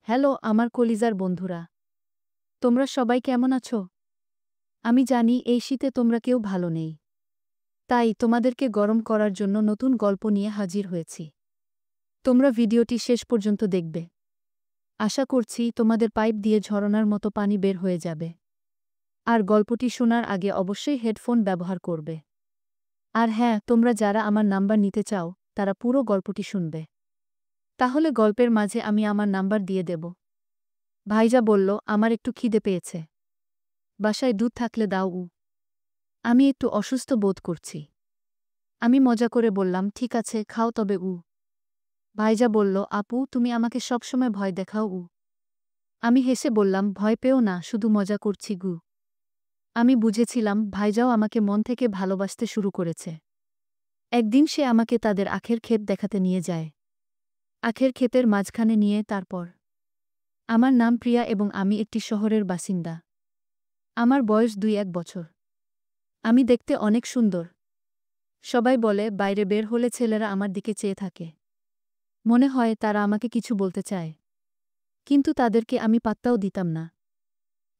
Hello আমার কলিজার বন্ধুরা, তোমরা সবাই কেমন আছো? আমি জানি এই শীতে তোমরা কেউ ভালো নেই। তাই তোমাদেরকে গরম করার জন্য নতুন গল্প নিয়ে হাজির হয়েছি। তোমরা ভিডিওটি শেষ পর্যন্ত দেখবে। আশা করছি তোমাদের পাইপ দিয়ে ঝরনার মতো পানি বের হয়ে যাবে। আর গল্পটি শোনার আগে অবশ্যই হেডফোন ব্যবহার করবে। আর হ্যাঁ, তোমরা যারা আমার নাম্বার নিতে চাও তারা পুরো গল্পটি শুনবে। তাহলে গল্পের মাঝে আমি আমার নাম্বার দিয়ে দেব। ভাইজা বলল, আমার একটু খিদে পেয়েছে। বাসায় দুধ থাকলে দাও। আমি একটু অসুস্থ বোধ করছি। আমি মজা করে বললাম, ঠিক আছে খাও তবে। ভাইজা বলল, আপু তুমি আমাকে সবসময় ভয় দেখাও। আমি হেসে বললাম, ভয় পেও না, শুধু মজা করছি। আমি বুঝেছিলাম ভাইজাও আমাকে মন থেকে ভালোবাসতে শুরু করেছে। একদিন সে আমাকে তাদের আখের ক্ষেত দেখাতে নিয়ে যায়। আখের ক্ষেতের মাঝখানে নিয়ে তারপর আমার নাম প্রিয়া এবং আমি একটি শহরের বাসিন্দা। আমার বয়স 2-1 বছর। আমি দেখতে অনেক সুন্দর। সবাই বলে বাইরে বের হলে ছেলেরা আমার দিকে চেয়ে থাকে। মনে হয় তারা আমাকে কিছু বলতে চায়। কিন্তু তাদেরকে আমি পাত্তাও দিতাম না।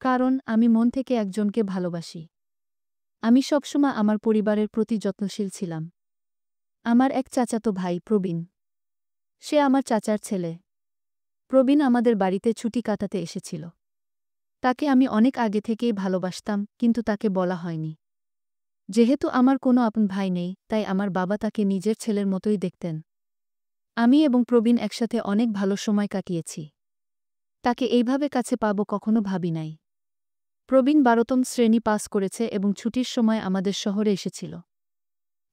কারণ আমি মন থেকে একজনকে ভালোবাসি। আমি সবসময় আমার পরিবারের প্রতি যত্নশীল ছিলাম। আমার এক চাচাতো ভাই প্রবীণ। সে আমার চাচার ছেলে। প্রবীণ আমাদের বাড়িতে ছুটি কাটাতে এসেছিল। তাকে আমি অনেক আগে থেকেই ভালোবাসতাম, কিন্তু তাকে বলা হয়নি। যেহেতু আমার কোনো আপন ভাই নেই, তাই আমার বাবা তাকে নিজের ছেলের মতোই দেখতেন। আমি এবং প্রবীণ একসাথে অনেক ভালো সময় কাটিয়েছি। তাকে এইভাবে কাছে পাব কখনো ভাবি নাই। প্রবীণ 12তম শ্রেণী পাস করেছে এবং ছুটির সময় আমাদের শহরে এসেছিল।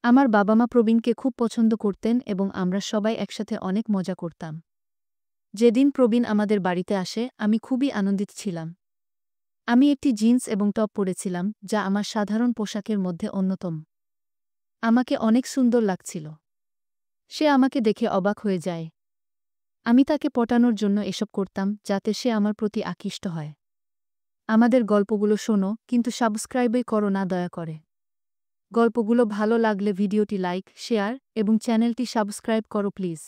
আমার বাবা মা প্রবীণকে খুব পছন্দ করতেন এবং আমরা সবাই একসাথে অনেক মজা করতাম। যেদিন প্রবীণ আমাদের বাড়িতে আসে আমি খুবই আনন্দিত ছিলাম। আমি একটি জিন্স এবং টপ পরেছিলাম, যা আমার সাধারণ পোশাকের মধ্যে অন্যতম। আমাকে অনেক সুন্দর লাগছিল। সে আমাকে দেখে অবাক হয়ে যায়। আমি তাকে পটানোর জন্য এসব করতাম যাতে সে আমার প্রতি আকৃষ্ট হয়। আমাদের গল্পগুলো শোনো, কিন্তু সাবস্ক্রাইবই করো না দয়া করে। গল্পগুলো ভালো লাগলে ভিডিওটি লাইক, শেয়ার এবং চ্যানেলটি সাবস্ক্রাইব করো প্লিজ।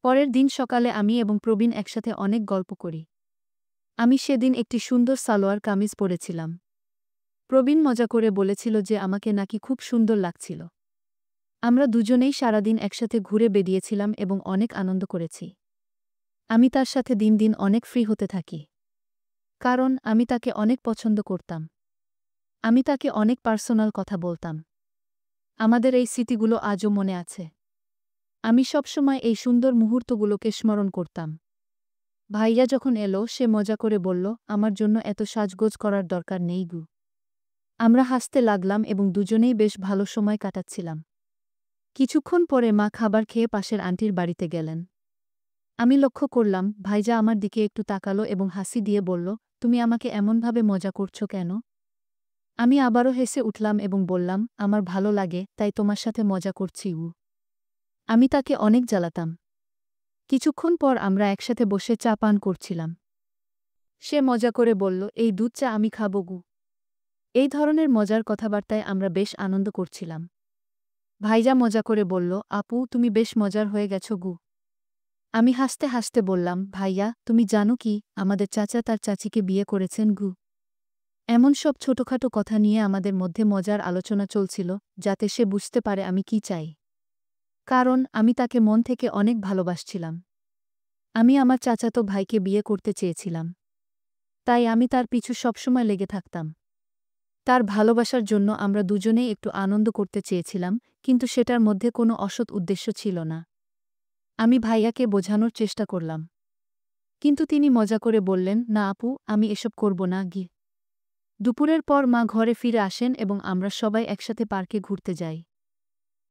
পরের দিন সকালে আমি এবং প্রবীণ একসাথে অনেক গল্প করি। আমি সেদিন একটি সুন্দর সালোয়ার কামিজ পরেছিলাম। প্রবীণ মজা করে বলেছিল যে আমাকে নাকি খুব সুন্দর লাগছিল। আমরা দুজনেই সারাদিন একসাথে ঘুরে বেরিয়েছিলাম এবং অনেক আনন্দ করেছি। আমি তার সাথে দিন দিন অনেক ফ্রি হতে থাকি। কারণ আমি তাকে অনেক পছন্দ করতাম। আমি তাকে অনেক পার্সোনাল কথা বলতাম। আমাদের এই স্মৃতিগুলো আজও মনে আছে। আমি সবসময় এই সুন্দর মুহূর্তগুলোকে স্মরণ করতাম। ভাইয়া যখন এলো সে মজা করে বলল, আমার জন্য এত সাজগোজ করার দরকার নেই। আমরা হাসতে লাগলাম এবং দুজনেই বেশ ভালো সময় কাটাচ্ছিলাম। কিছুক্ষণ পরে মা খাবার খেয়ে পাশের আন্টির বাড়িতে গেলেন। আমি লক্ষ্য করলাম ভাইজা আমার দিকে একটু তাকালো এবং হাসি দিয়ে বলল, তুমি আমাকে এমনভাবে মজা করছো কেন? আমি আবারও হেসে উঠলাম এবং বললাম, আমার ভালো লাগে তাই তোমার সাথে মজা করছি। আমি তাকে অনেক জ্বালাতাম। কিছুক্ষণ পর আমরা একসাথে বসে চা পান করছিলাম। সে মজা করে বলল, এই দুধ চা আমি খাবো। এই ধরনের মজার কথাবার্তায় আমরা বেশ আনন্দ করছিলাম। ভাইজা মজা করে বলল, আপু তুমি বেশ মজার হয়ে গেছো। আমি হাসতে হাসতে বললাম, ভাইয়া তুমি জানো কি আমাদের চাচা তার চাচিকে বিয়ে করেছেন। এমন সব ছোটখাটো কথা নিয়ে আমাদের মধ্যে মজার আলোচনা চলছিল, যাতে সে বুঝতে পারে আমি কি চাই। কারণ আমি তাকে মন থেকে অনেক ভালোবাসছিলাম। আমি আমার চাচাতো ভাইকে বিয়ে করতে চেয়েছিলাম। তাই আমি তার পিছু সবসময় লেগে থাকতাম। তার ভালোবাসার জন্য আমরা দুজনেই একটু আনন্দ করতে চেয়েছিলাম, কিন্তু সেটার মধ্যে কোনো অসৎ উদ্দেশ্য ছিল না। আমি ভাইয়াকে বোঝানোর চেষ্টা করলাম। কিন্তু তিনি মজা করে বললেন, না আপু আমি এসব করব না। দুপুরের পর মা ঘরে ফিরে আসেন এবং আমরা সবাই একসাথে পার্কে ঘুরতে যাই।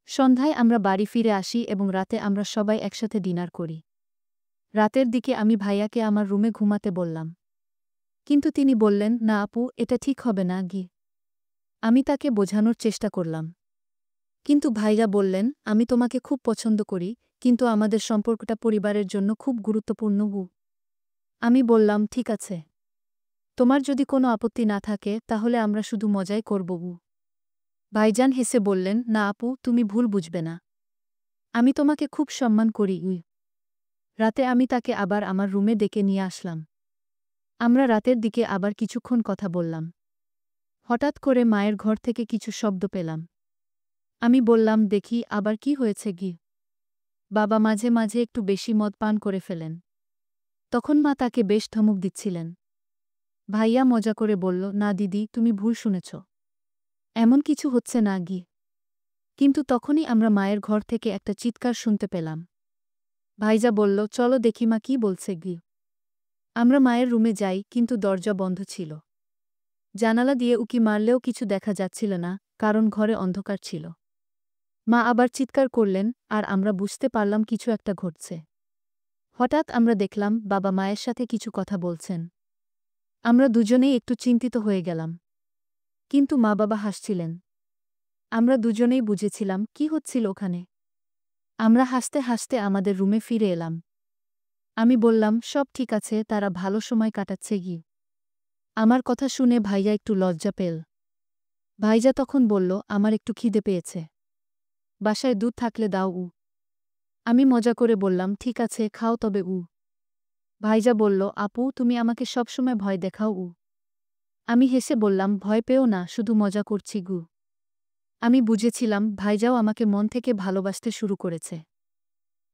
সন্ধ্যায় আমরা বাড়ি ফিরে আসি এবং রাতে আমরা সবাই একসাথে ডিনার করি। রাতের দিকে আমি ভাইয়াকে আমার রুমে ঘুমাতে বললাম। কিন্তু তিনি বললেন, না আপু এটা ঠিক হবে না। আমি তাকে বোঝানোর চেষ্টা করলাম। কিন্তু ভাইয়া বললেন, আমি তোমাকে খুব পছন্দ করি, কিন্তু আমাদের সম্পর্কটা পরিবারের জন্য খুব গুরুত্বপূর্ণ। আমি বললাম, ঠিক আছে। তোমার যদি কোনো আপত্তি না থাকে তাহলে আমরা শুধু মজাই করব। ভাইজান হেসে বললেন, না আপু তুমি ভুল বুঝবে না। আমি তোমাকে খুব সম্মান করি। রাতে আমি তাকে আবার আমার রুমে ডেকে নিয়ে আসলাম। আমরা রাতের দিকে আবার কিছুক্ষণ কথা বললাম। হঠাৎ করে মায়ের ঘর থেকে কিছু শব্দ পেলাম। আমি বললাম, দেখি আবার কি হয়েছে গি? বাবা মাঝে মাঝে একটু বেশি মদ পান করে ফেলেন। তখন মা তাকে বেশ ধমক দিচ্ছিলেন। ভাইয়া মজা করে বলল, না দিদি, তুমি ভুল শুনেছ। এমন কিছু হচ্ছে না গি। কিন্তু তখনই আমরা মায়ের ঘর থেকে একটা চিৎকার শুনতে পেলাম। ভাইজা বলল, চলো দেখি মা কি বলছে গি। আমরা মায়ের রুমে যাই, কিন্তু দরজা বন্ধ ছিল। জানালা দিয়ে উকি মারলেও কিছু দেখা যাচ্ছিল না, কারণ ঘরে অন্ধকার ছিল। মা আবার চিৎকার করলেন, আর আমরা বুঝতে পারলাম কিছু একটা ঘটছে। হঠাৎ আমরা দেখলাম বাবা মায়ের সাথে কিছু কথা বলছেন। আমরা দুজনেই একটু চিন্তিত হয়ে গেলাম। কিন্তু মা বাবা হাসছিলেন। আমরা দুজনেই বুঝেছিলাম কি হচ্ছিল ওখানে। আমরা হাসতে হাসতে আমাদের রুমে ফিরে এলাম। আমি বললাম, সব ঠিক আছে, তারা ভালো সময় কাটাচ্ছে গি। আমার কথা শুনে ভাইয়া একটু লজ্জা পেল। ভাইজা তখন বলল, আমার একটু খিদে পেয়েছে। বাসায় দুধ থাকলে দাও উ। আমি মজা করে বললাম, ঠিক আছে, খাও তবে উ। ভাইজা বলল, আপু, তুমি আমাকে সবসময় ভয় দেখাও উ। আমি হেসে বললাম, ভয় পেও না, শুধু মজা করছি গু। আমি বুঝেছিলাম ভাইজাও আমাকে মন থেকে ভালোবাসতে শুরু করেছে।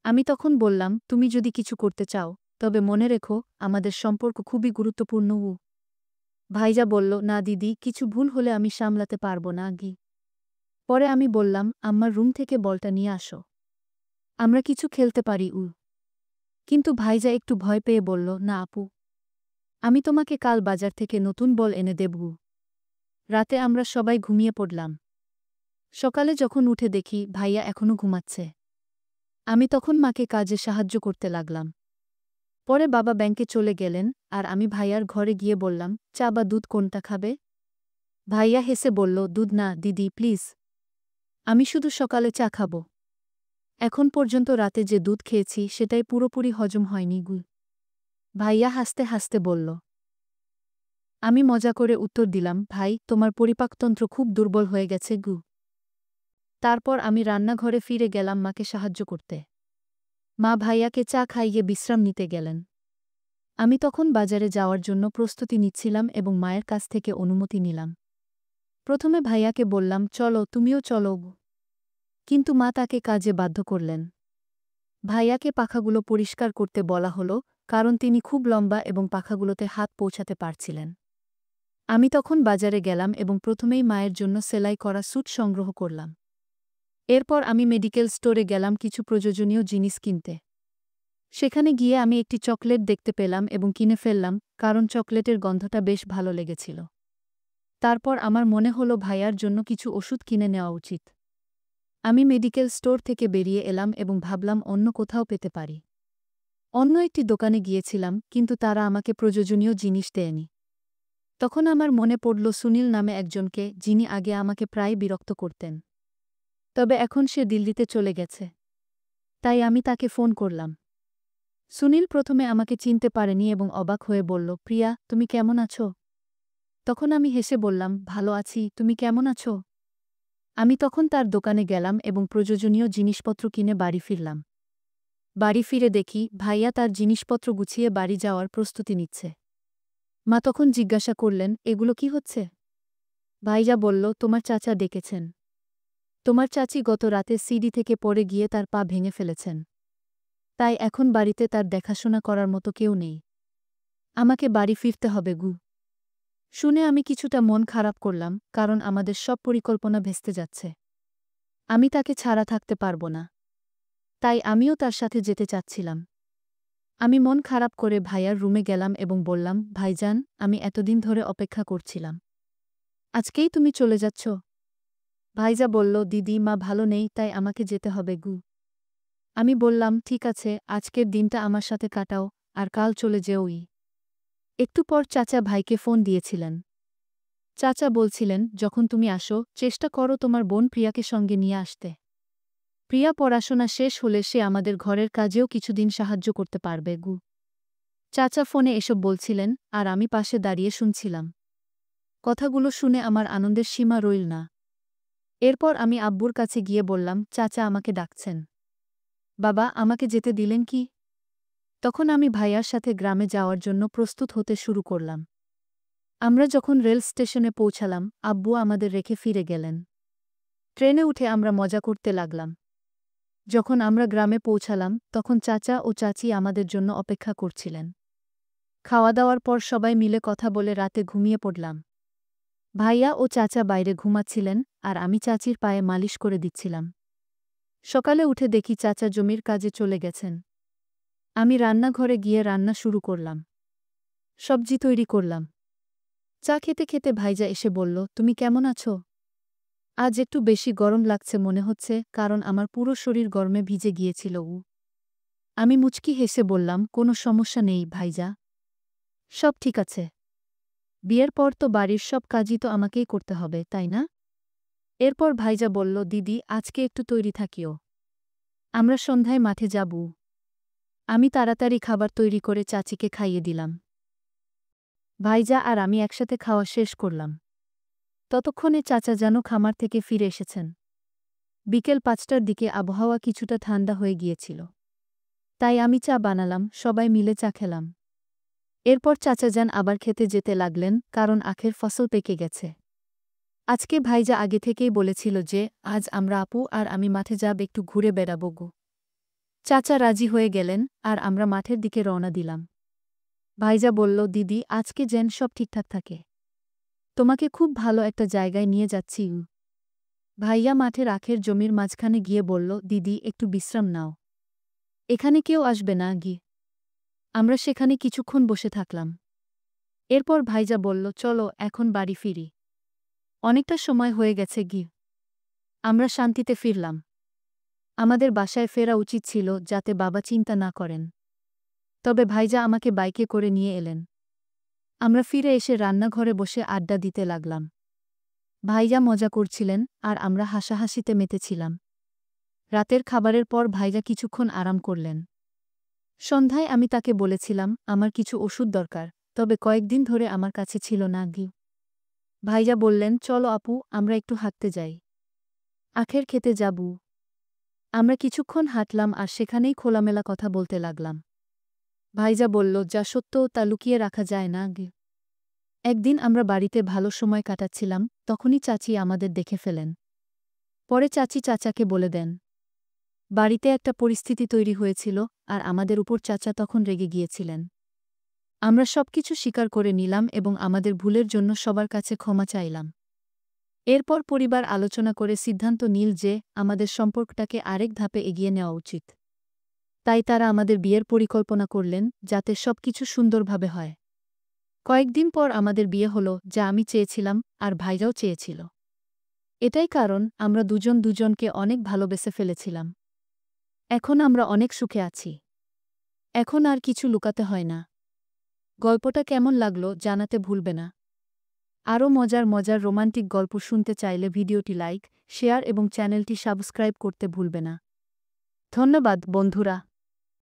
আমি তখন বললাম, তুমি যদি কিছু করতে চাও, তবে মনে রেখো আমাদের সম্পর্ক খুবই গুরুত্বপূর্ণ উ। ভাইজা বলল, না দিদি, কিছু ভুল হলে আমি সামলাতে পারব না গি। পরে আমি বললাম, আম্মার রুম থেকে বলটা নিয়ে আসো। আমরা কিছু খেলতে পারি উ। কিন্তু ভাইজা একটু ভয় পেয়ে বলল, না আপু, আমি তোমাকে কাল বাজার থেকে নতুন বল এনে দেব। রাতে আমরা সবাই ঘুমিয়ে পড়লাম। সকালে যখন উঠে দেখি ভাইয়া এখনো ঘুমাচ্ছে। আমি তখন মাকে কাজে সাহায্য করতে লাগলাম। পরে বাবা ব্যাংকে চলে গেলেন, আর আমি ভাইয়ার ঘরে গিয়ে বললাম, চা বা দুধ কোনটা খাবে? ভাইয়া হেসে বলল, দুধ না দিদি, প্লিজ। আমি শুধু সকালে চা খাব। এখন পর্যন্ত রাতে যে দুধ খেয়েছি সেটাই পুরোপুরি হজম হয়নি গু। ভাইয়া হাসতে হাসতে বলল। আমি মজা করে উত্তর দিলাম, ভাই, তোমার পরিপাকতন্ত্র খুব দুর্বল হয়ে গেছে গু। তারপর আমি রান্নাঘরে ফিরে গেলাম মাকে সাহায্য করতে। মা ভাইয়াকে চা খাইয়ে বিশ্রাম নিতে গেলেন। আমি তখন বাজারে যাওয়ার জন্য প্রস্তুতি নিচ্ছিলাম এবং মায়ের কাছ থেকে অনুমতি নিলাম। প্রথমে ভাইয়াকে বললাম, চলো, তুমিও চলো। কিন্তু মা তাকে কাজে বাধ্য করলেন। ভাইয়াকে পাখাগুলো পরিষ্কার করতে বলা হলো, কারণ তিনি খুব লম্বা এবং পাখাগুলোতে হাত পৌঁছাতে পারছিলেন। আমি তখন বাজারে গেলাম এবং প্রথমেই মায়ের জন্য সেলাই করা স্যুট সংগ্রহ করলাম। এরপর আমি মেডিকেল স্টোরে গেলাম কিছু প্রয়োজনীয় জিনিস কিনতে। সেখানে গিয়ে আমি একটি চকলেট দেখতে পেলাম এবং কিনে ফেললাম, কারণ চকলেটের গন্ধটা বেশ ভালো লেগেছিল। তারপর আমার মনে হলো ভাইয়ার জন্য কিছু ওষুধ কিনে নেওয়া উচিত। আমি মেডিকেল স্টোর থেকে বেরিয়ে এলাম এবং ভাবলাম অন্য কোথাও পেতে পারি। অন্য একটি দোকানে গিয়েছিলাম, কিন্তু তারা আমাকে প্রয়োজনীয় জিনিস দেয়নি। তখন আমার মনে পড়ল সুনীল নামে একজনকে, যিনি আগে আমাকে প্রায় বিরক্ত করতেন। তবে এখন সে দিল্লিতে চলে গেছে। তাই আমি তাকে ফোন করলাম। সুনীল প্রথমে আমাকে চিনতে পারেনি এবং অবাক হয়ে বলল, প্রিয়া, তুমি কেমন আছো? তখন আমি হেসে বললাম, ভালো আছি, তুমি কেমন আছো? আমি তখন তার দোকানে গেলাম এবং প্রয়োজনীয় জিনিসপত্র কিনে বাড়ি ফিরলাম। বাড়ি ফিরে দেখি ভাইয়া তার জিনিসপত্র গুছিয়ে বাড়ি যাওয়ার প্রস্তুতি নিচ্ছে। মা তখন জিজ্ঞাসা করলেন, এগুলো কি হচ্ছে? ভাইজা বলল, তোমার চাচা ডেকেছেন। তোমার চাচি গত রাতে সিঁড়ি থেকে পড়ে গিয়ে তার পা ভেঙে ফেলেছেন। তাই এখন বাড়িতে তার দেখাশোনা করার মতো কেউ নেই। আমাকে বাড়ি ফিরতে হবে গু। শুনে আমি কিছুটা মন খারাপ করলাম, কারণ আমাদের সব পরিকল্পনা ভেস্তে যাচ্ছে। আমি তাকে ছাড়া থাকতে পারব না। তাই আমিও তার সাথে যেতে চাচ্ছিলাম। আমি মন খারাপ করে ভাইয়ার রুমে গেলাম এবং বললাম, ভাইজান, আমি এতদিন ধরে অপেক্ষা করছিলাম। আজকেই তুমি চলে যাচ্ছ? ভাইজা বলল, দিদি, মা ভালো নেই, তাই আমাকে যেতে হবে গু। আমি বললাম, ঠিক আছে, আজকের দিনটা আমার সাথে কাটাও, আর কাল চলে যেওই। একটু পর চাচা ভাইকে ফোন দিয়েছিলেন। চাচা বলছিলেন, যখন তুমি আসো, চেষ্টা করো তোমার বোন প্রিয়াকে সঙ্গে নিয়ে আসতে। প্রিয়া পড়াশোনা শেষ হলে সে আমাদের ঘরের কাজেও কিছুদিন সাহায্য করতে পারবে গু। চাচা ফোনে এসব বলছিলেন, আর আমি পাশে দাঁড়িয়ে শুনছিলাম। কথাগুলো শুনে আমার আনন্দের সীমা রইল না। এরপর আমি আব্বুর কাছে গিয়ে বললাম, চাচা আমাকে ডাকছেন। বাবা, আমাকে যেতে দিলেন কি? তখন আমি ভাইয়ার সাথে গ্রামে যাওয়ার জন্য প্রস্তুত হতে শুরু করলাম। আমরা যখন রেল স্টেশনে পৌঁছালাম, আব্বু আমাদের রেখে ফিরে গেলেন। ট্রেনে উঠে আমরা মজা করতে লাগলাম। যখন আমরা গ্রামে পৌঁছালাম, তখন চাচা ও চাচি আমাদের জন্য অপেক্ষা করছিলেন। খাওয়া দাওয়ার পর সবাই মিলে কথা বলে রাতে ঘুমিয়ে পড়লাম। ভাইয়া ও চাচা বাইরে ঘুমাচ্ছিলেন, আর আমি চাচির পায়ে মালিশ করে দিচ্ছিলাম। সকালে উঠে দেখি চাচা জমির কাজে চলে গেছেন। আমি রান্নাঘরে গিয়ে রান্না শুরু করলাম। সবজি তৈরি করলাম। চা খেতে খেতে ভাইজা এসে বলল, তুমি কেমন আছো? আজ একটু বেশি গরম লাগছে মনে হচ্ছে, কারণ আমার পুরো শরীর গরমে ভিজে গিয়েছিল। আমি মুচকি হেসে বললাম, কোনো সমস্যা নেই ভাইজা। সব ঠিক আছে। বিয়ের পর তো বাড়ির সব কাজই তো আমাকেই করতে হবে, তাই না? এরপর ভাইজা বলল, দিদি আজকে একটু তৈরি থাকিও। আমরা সন্ধ্যায় মাঠে যাব। আমি তাড়াতাড়ি খাবার তৈরি করে চাচিকে খাইয়ে দিলাম। ভাইজা আর আমি একসাথে খাওয়া শেষ করলাম। ততক্ষণে চাচা যেন খামার থেকে ফিরে এসেছেন। বিকেল ৫টার দিকে আবহাওয়া কিছুটা ঠান্ডা হয়ে গিয়েছিল। তাই আমি চা বানালাম, সবাই মিলে চা খেলাম। এরপর চাচা যান আবার খেতে যেতে লাগলেন, কারণ আখের ফসল পেকে গেছে। আজকে ভাইজা আগে থেকেই বলেছিল যে আজ আমরা আপু আর আমি মাঠে যাব, একটু ঘুরে বেড়াবো গো। চাচা রাজি হয়ে গেলেন, আর আমরা মাঠের দিকে রওনা দিলাম। ভাইজা বলল, দিদি আজকে যেন সব ঠিকঠাক থাকে। তোমাকে খুব ভালো একটা জায়গায় নিয়ে যাচ্ছি। ভাইয়া মাঠের আখের জমির মাঝখানে গিয়ে বলল, দিদি একটু বিশ্রাম নাও। এখানে কেউ আসবে না গি। আমরা সেখানে কিছুক্ষণ বসে থাকলাম। এরপর ভাইজা বলল, চলো এখন বাড়ি ফিরি। অনেকটা সময় হয়ে গেছে গি। আমরা শান্তিতে ফিরলাম। আমাদের বাসায় ফেরা উচিত ছিল, যাতে বাবা চিন্তা না করেন। তবে ভাইজা আমাকে বাইকে করে নিয়ে এলেন। আমরা ফিরে এসে রান্নাঘরে বসে আড্ডা দিতে লাগলাম। ভাইজা মজা করছিলেন, আর আমরা হাসাহাসিতে মেতেছিলাম। রাতের খাবারের পর ভাইজা কিছুক্ষণ আরাম করলেন। সন্ধ্যায় আমি তাকে বলেছিলাম আমার কিছু ওষুধ দরকার, তবে কয়েকদিন ধরে আমার কাছে ছিল না গি। ভাইজা বললেন, চলো আপু আমরা একটু হাঁটতে যাই। আখের খেতে যাবো। আমরা কিছুক্ষণ হাঁটলাম আর সেখানেই খোলামেলা কথা বলতে লাগলাম। ভাইজা বলল, যা সত্য তা লুকিয়ে রাখা যায় না গি। একদিন আমরা বাড়িতে ভালো সময় কাটাচ্ছিলাম, তখনই চাচি আমাদের দেখে ফেলেন। পরে চাচি চাচাকে বলে দেন। বাড়িতে একটা পরিস্থিতি তৈরি হয়েছিল, আর আমাদের উপর চাচা তখন রেগে গিয়েছিলেন। আমরা সবকিছু স্বীকার করে নিলাম এবং আমাদের ভুলের জন্য সবার কাছে ক্ষমা চাইলাম। এরপর পরিবার আলোচনা করে সিদ্ধান্ত নিল যে আমাদের সম্পর্কটাকে আরেক ধাপে এগিয়ে নেওয়া উচিত। তাই তারা আমাদের বিয়ের পরিকল্পনা করলেন, যাতে সবকিছু সুন্দরভাবে হয়। কয়েকদিন পর আমাদের বিয়ে হলো, যা আমি চেয়েছিলাম আর ভাইরাও চেয়েছিল। এটাই কারণ আমরা দুজন দুজনকে অনেক ভালোবেসে ফেলেছিলাম। এখন আমরা অনেক সুখে আছি। এখন আর কিছু লুকাতে হয় না। গল্পটা কেমন লাগলো জানাতে ভুলবে না। আরও মজার মজার রোমান্টিক গল্প শুনতে চাইলে ভিডিওটি লাইক, শেয়ার এবং চ্যানেলটি সাবস্ক্রাইব করতে ভুলবে না। ধন্যবাদ বন্ধুরা।